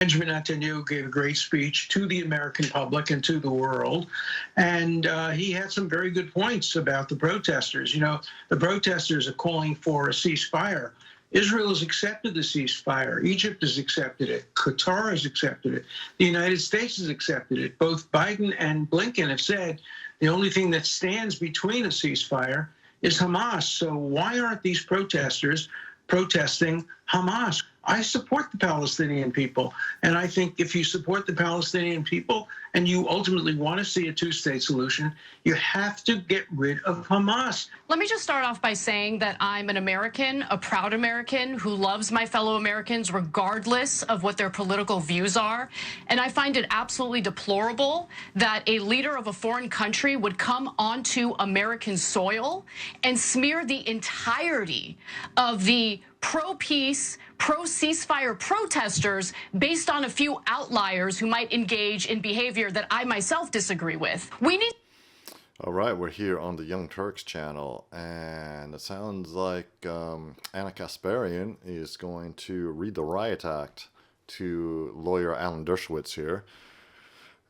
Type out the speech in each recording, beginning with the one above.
Benjamin Netanyahu gave a great speech to the American public and to the world, and he had some very good points about the protesters. You know, the protesters are calling for a ceasefire. Israel has accepted the ceasefire. Egypt has accepted it. Qatar has accepted it. The United States has accepted it. Both Biden and Blinken have said the only thing that stands between a ceasefire is Hamas. So why aren't these protesters protesting Hamas? I support the Palestinian people, and I think if you support the Palestinian people and you ultimately want to see a two-state solution, you have to get rid of Hamas. Let me just start off by saying that I'm an American, a proud American who loves my fellow Americans regardless of what their political views are. And I find it absolutely deplorable that a leader of a foreign country would come onto American soil and smear the entirety of the pro-peace, pro-ceasefire protesters based on a few outliers who might engage in behavior that I myself disagree with. We need. All right, we're here on the Young Turks channel, and it sounds like Ana Kasparian is going to read the riot act to lawyer Alan Dershowitz here.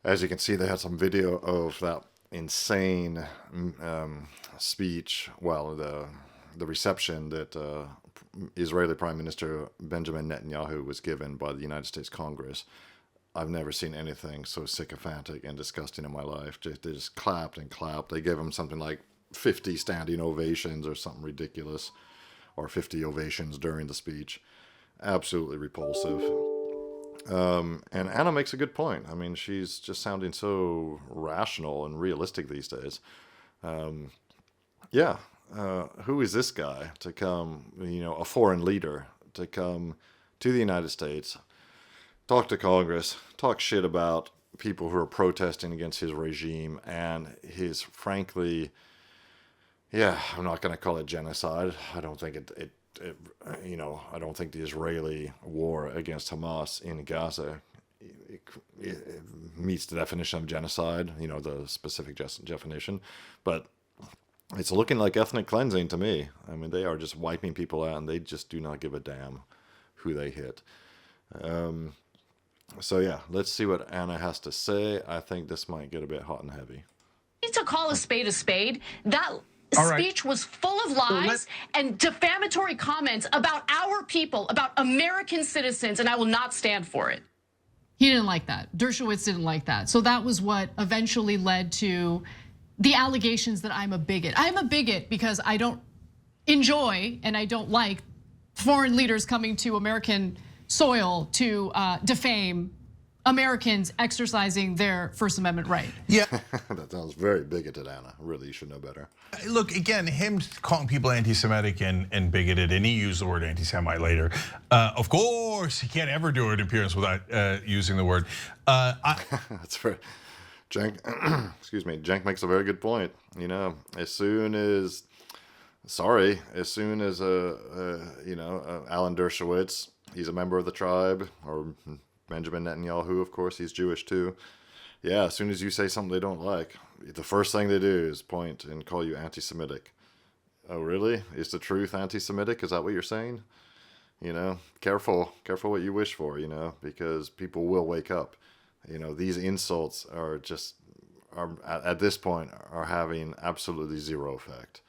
As you can see, they had some video of that insane speech, well, the reception that Israeli Prime Minister Benjamin Netanyahu was given by the United States Congress. I've never seen anything so sycophantic and disgusting in my life. They just clapped and clapped. They gave him something like 50 standing ovations or something ridiculous, or 50 ovations during the speech. Absolutely repulsive. And Anna makes a good point. I mean, she's just sounding so rational and realistic these days. Yeah. Who is this guy to come, you know, a foreign leader, to come to the United States, talk to Congress, talk shit about people who are protesting against his regime and his, frankly, yeah, I'm not going to call it genocide. I don't think you know, I don't think the Israeli war against Hamas in Gaza it meets the definition of genocide, you know, the specific definition, but it's looking like ethnic cleansing to me. I mean, they are just wiping people out, and they just do not give a damn who they hit. So yeah, let's see what Anna has to say. I think this might get a bit hot and heavy. Need to call a spade a spade. That speech was full of lies and defamatory comments about our people, about American citizens, and I will not stand for it. He didn't like that. Dershowitz didn't like that. So that was what eventually led to the allegations that I'm a bigot. I'm a bigot because I don't enjoy and I don't like foreign leaders coming to American soil to defame Americans exercising their First Amendment right. Yeah. That sounds very bigoted, Anna. Really, you should know better. Look, again, him calling people anti-Semitic and bigoted, and he used the word anti-Semite later. Of course, he can't ever do an appearance without using the word. That's very... Cenk, excuse me, Cenk makes a very good point. You know, as soon as Alan Dershowitz, he's a member of the tribe, or Benjamin Netanyahu, of course, he's Jewish too. Yeah, as soon as you say something they don't like, the first thing they do is point and call you anti-Semitic. Oh, really? Is the truth anti-Semitic? Is that what you're saying? You know, careful what you wish for, you know, because people will wake up. You know, these insults are at this point are having absolutely zero effect.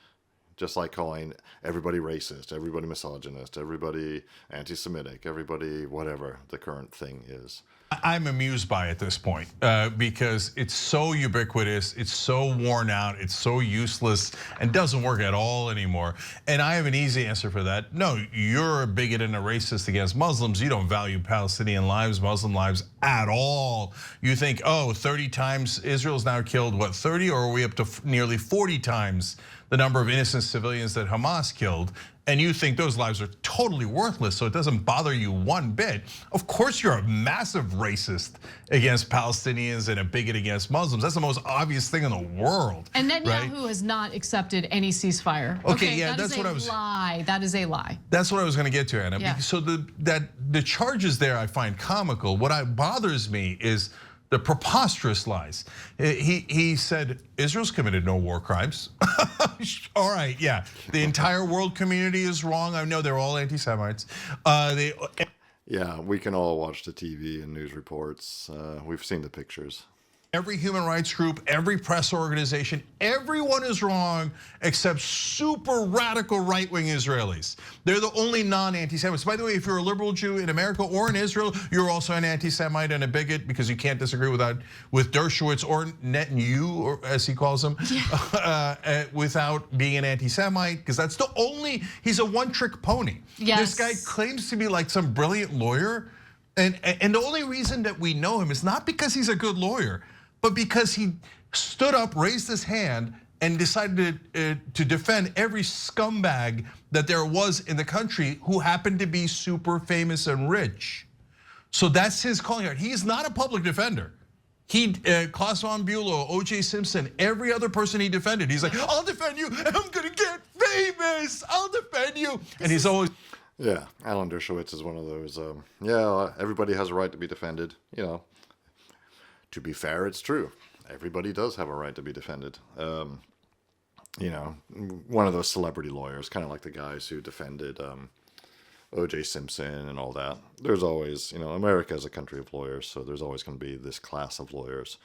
Just like calling everybody racist, everybody misogynist, everybody anti-Semitic, everybody whatever the current thing is. I'm amused by it at this point because it's so ubiquitous, it's so worn out, it's so useless, and doesn't work at all anymore. And I have an easy answer for that. No, you're a bigot and a racist against Muslims. You don't value Palestinian lives, Muslim lives at all. You think, oh, 30 times Israel's now killed, what, 30? Or are we up to nearly 40 times the number of innocent civilians that Hamas killed? And you think those lives are totally worthless, so it doesn't bother you one bit. Of course you're a massive racist against Palestinians and a bigot against Muslims. That's the most obvious thing in the world. And Netanyahu has not accepted any ceasefire. Okay, yeah, that's what I was. Lie. That is a lie. That's what I was going to get to, Anna. Yeah. So the charges there I find comical. What bothers me is the preposterous lies. He said Israel's committed no war crimes. All right, yeah. The entire world community is wrong. I know they're all anti-Semites. Yeah, we can all watch the TV and news reports. We've seen the pictures. Every human rights group, every press organization, everyone is wrong except super radical right-wing Israelis. They're the only non-anti-Semites. By the way, if you're a liberal Jew in America or in Israel, you're also an anti-Semite and a bigot because you can't disagree with Dershowitz or Netanyahu, or as he calls him, without being an anti-Semite, because that's the only, he's a one-trick pony. Yes. This guy claims to be like some brilliant lawyer, and the only reason that we know him is not because he's a good lawyer, but because he stood up, raised his hand, and decided to defend every scumbag that there was in the country who happened to be super famous and rich. So that's his calling card. He's not a public defender. Klaus von Bülow, O.J. Simpson, every other person he defended, he's like, I'll defend you, and I'm gonna get famous, I'll defend you. And he's always. Yeah, Alan Dershowitz is one of those, everybody has a right to be defended, you know. To be fair, it's true. Everybody does have a right to be defended. You know, one of those celebrity lawyers, kind of like the guys who defended O.J. Simpson and all that. There's always, you know, America is a country of lawyers, so there's always going to be this class of lawyers.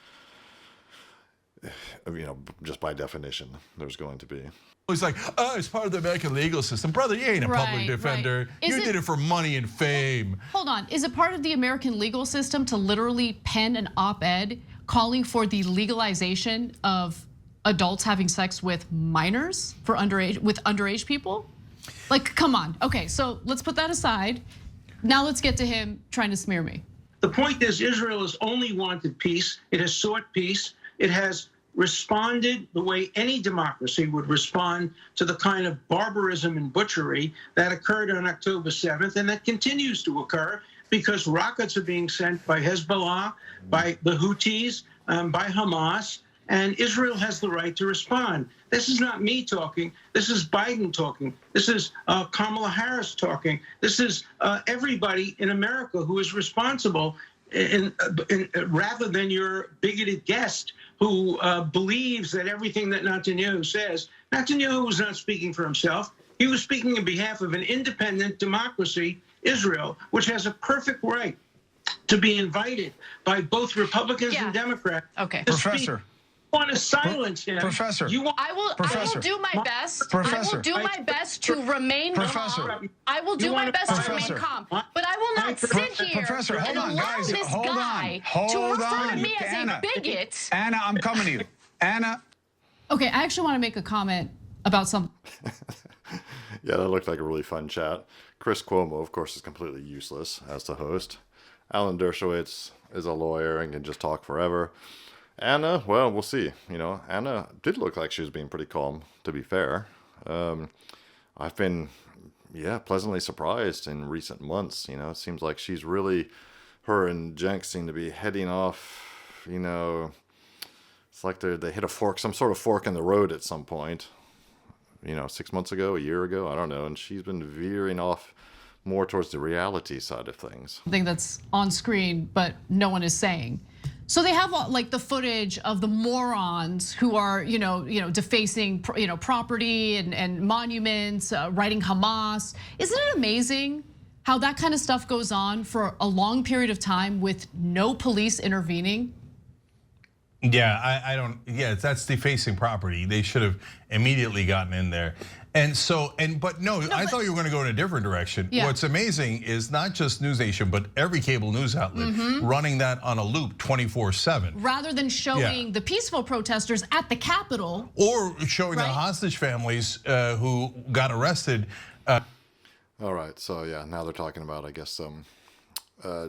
You know, just by definition, there's going to be. He's like, it's part of the American legal system. Brother, you ain't a public defender. Right. You did it for money and fame. Hold on, is it part of the American legal system to literally pen an op-ed calling for the legalization of adults having sex with minors with underage people? Like, come on. Okay, so let's put that aside. Now let's get to him trying to smear me. The point is, Israel has only wanted peace. It has sought peace. It has responded the way any democracy would respond to the kind of barbarism and butchery that occurred on October 7th and that continues to occur because rockets are being sent by Hezbollah, by the Houthis, by Hamas, and Israel has the right to respond. This is not me talking. This is Biden talking. This is Kamala Harris talking. This is everybody in America who is responsible rather than your bigoted guest who believes that everything that Netanyahu says. Netanyahu was not speaking for himself. He was speaking on behalf of an independent democracy, Israel, which has a perfect right to be invited by both Republicans and Democrats. Okay. Professor. You want to silence him. Professor. I will do my best. Professor. I will do my best to remain calm. I will do my best to remain calm. But I will not sit here Professor, hold and on, allow guys. this Hold guy on. to Hold refer to on. me as Anna. a bigot. Anna, I'm coming to you. Anna. Okay, I actually want to make a comment about something. Yeah, that looked like a really fun chat. Chris Cuomo, of course, is completely useless as the host. Alan Dershowitz is a lawyer and can just talk forever. Anna, well, we'll see. You know, Anna did look like she was being pretty calm, to be fair. I've been, pleasantly surprised in recent months. You know, it seems like she's really, her and Jenks seem to be heading off, you know, it's like they hit some sort of fork in the road at some point. You know, 6 months ago, a year ago, I don't know. And she's been veering off more towards the reality side of things. Something that's on screen, but no one is saying. So they have like the footage of the morons who are, defacing, property and monuments, writing Hamas. Isn't it amazing how that kind of stuff goes on for a long period of time with no police intervening? Yeah, I don't. Yeah, that's defacing property. They should have immediately gotten in there. And so, but I thought you were going to go in a different direction. Yeah. What's amazing is not just News Nation, but every cable news outlet running that on a loop 24/7. Rather than showing the peaceful protesters at the Capitol. Or showing the hostage families who got arrested. All right, so now they're talking about, I guess, some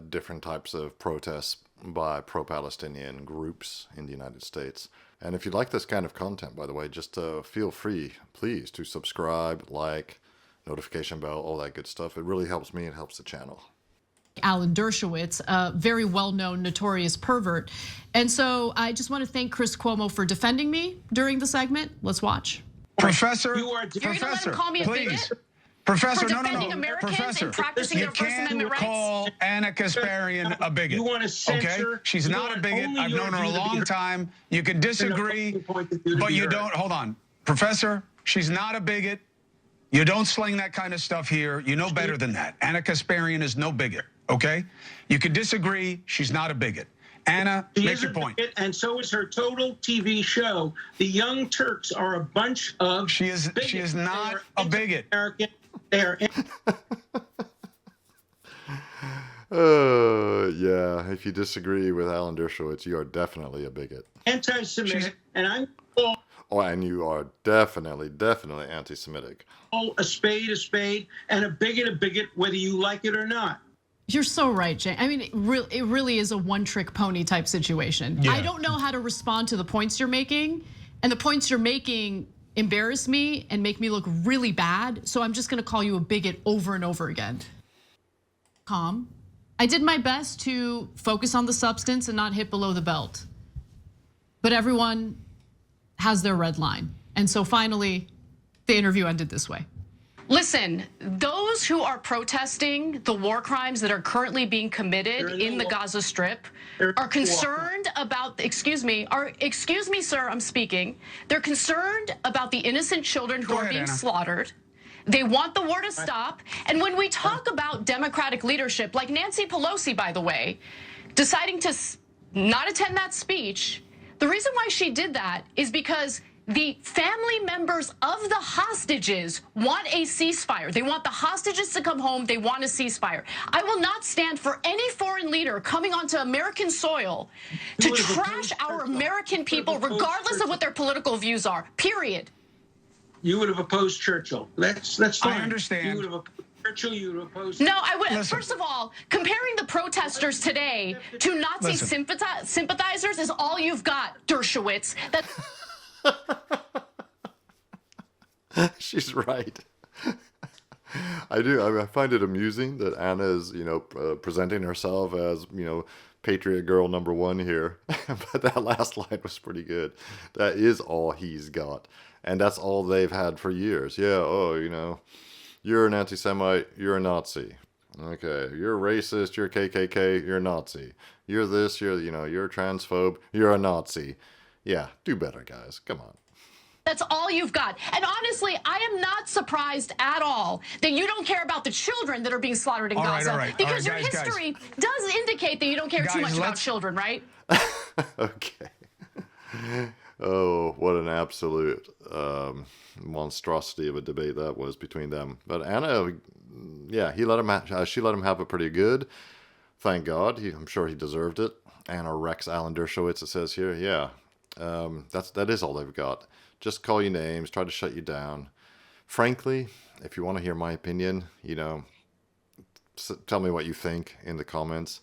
different types of protests by pro-Palestinian groups in the United States. And if you like this kind of content, by the way, just feel free, please, to subscribe, like, notification bell, all that good stuff. It really helps me, it helps the channel. Alan Dershowitz, a very well-known notorious pervert. And so I just want to thank Chris Cuomo for defending me during the segment. Let's watch. Professor, You're gonna let him call me a please. bigot? Professor, For no. defending Americans Professor, and practicing you their First Amendment can't call Ana Kasparian a bigot. You want to censor? Okay? She's not a bigot. I've known her a long time. You can disagree, but you don't. Hold on, Professor. She's not a bigot. You don't sling that kind of stuff here. You know better than that. Ana Kasparian is no bigot. okay? You can disagree. She's not a bigot. Anna, make your point. And so is her total TV show. The Young Turks are a bunch of She is not a bigot. They are yeah, if you disagree with Alan Dershowitz, you are definitely a bigot. anti-Semitic, and I'm Oh, and you are definitely anti-Semitic. a spade, and a bigot, whether you like it or not. You're so right, Jay. I mean, it really is a one-trick pony type situation. Yeah. I don't know how to respond to the points you're making, and the points you're making embarrass me and make me look really bad, so I'm just gonna call you a bigot over and over again. Calm. I did my best to focus on the substance and not hit below the belt. But everyone has their red line. And so finally, the interview ended this way. Listen, those who are protesting the war crimes that are currently being committed in the Gaza Strip are concerned about, excuse me, sir, I'm speaking. They're concerned about the innocent children who are being slaughtered. They want the war to stop. And when we talk about democratic leadership, like Nancy Pelosi, by the way, deciding to not attend that speech, the reason why she did that is because the family members of the hostages want a ceasefire. They want the hostages to come home. They want a ceasefire. I will not stand for any foreign leader coming onto American soil to trash our American people, regardless of what their political views are, period. You would have opposed Churchill. That's fine. I understand. You would have opposed Churchill. You would have opposed. No, I would. Listen. First of all, comparing the protesters today to Nazi sympathizers is all you've got, Dershowitz. She's right. I do. I find it amusing that Anna is, presenting herself as, Patriot girl #1 here. But that last line was pretty good. That is all he's got. And that's all they've had for years. Yeah, you're an anti-Semite, you're a Nazi. Okay, you're racist, you're KKK, you're a Nazi. You're this, you're a transphobe, you're a Nazi. Yeah, do better, guys. Come on. That's all you've got. And honestly, I am not surprised at all that you don't care about the children that are being slaughtered in Gaza. All right, because guys, your history does indicate that you don't care too much about children, right? Okay. Oh, what an absolute monstrosity of a debate that was between them. But Anna, yeah, she let him have it pretty good. Thank God. I'm sure he deserved it. Anna wrecks Alan Dershowitz, it says here. Yeah, that is all they've got. Just call you names, try to shut you down. Frankly, if you want to hear my opinion, tell me what you think in the comments.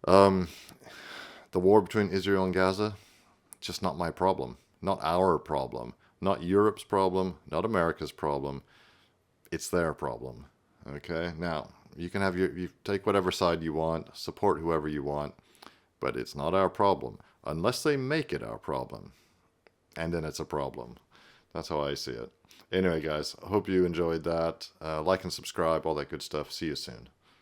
The war between Israel and Gaza, just not my problem. Not our problem. Not Europe's problem. Not America's problem. It's their problem. Okay? Now, you can you take whatever side you want, support whoever you want, but it's not our problem. Unless they make it our problem. And then it's a problem. That's how I see it. Anyway, guys, I hope you enjoyed that. Like and subscribe, all that good stuff. See you soon.